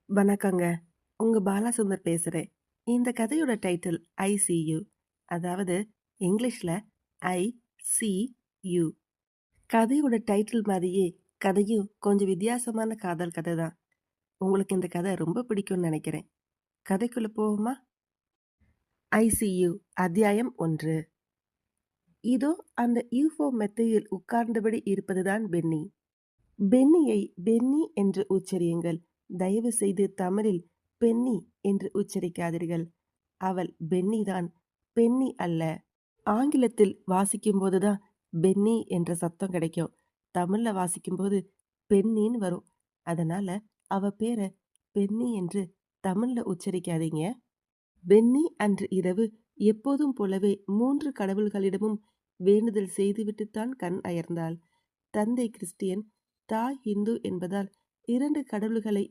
வணக்கங்க. உங்க பாலாசுந்தர் பேசுறேன். இந்த கதையோட டைட்டில் "ஐ சி யூ". அதாவது இங்கிலீஷ்ல ஐ சி யூ. கதையோட டைட்டில் மாதிரியே கதையும் கொஞ்சம் வித்தியாசமான காதல் கதை தான். உங்களுக்கு இந்த கதை ரொம்ப பிடிக்கும்னு நெனைக்கிறேன். கதைக்குள்ள போவோமா? ஐ சி யூ அத்தியாயம் 1. இதோ அந்த யூஃபோ மெத்தையில் உட்கார்ந்தபடி இருப்பதுதான் பென்னி. பென்னியை பென்னி என்று உச்சரியுங்கள். தயவு செய்து தமிழில் பென்னி என்று உச்சரிக்காதீர்கள். அவள் பென்னிதான், பென்னி அல்ல. ஆங்கிலத்தில் வாசிக்கும்போது தான் பென்னி என்ற சத்தம் கிடைக்கும். தமிழ்ல வாசிக்கும்போது பென்னின்னு வரும். அதனால அவ பேர பென்னி என்று தமிழ்ல உச்சரிக்காதீங்க. பென்னி அன்று இரவு எப்போதும் போலவே 3 கடவுள்களிடமும் வேண்டுதல் செய்துவிட்டுத்தான் கண் அயர்ந்தாள். தந்தை கிறிஸ்டியன், தாய் இந்து என்பதால் 2 கடவுள்களை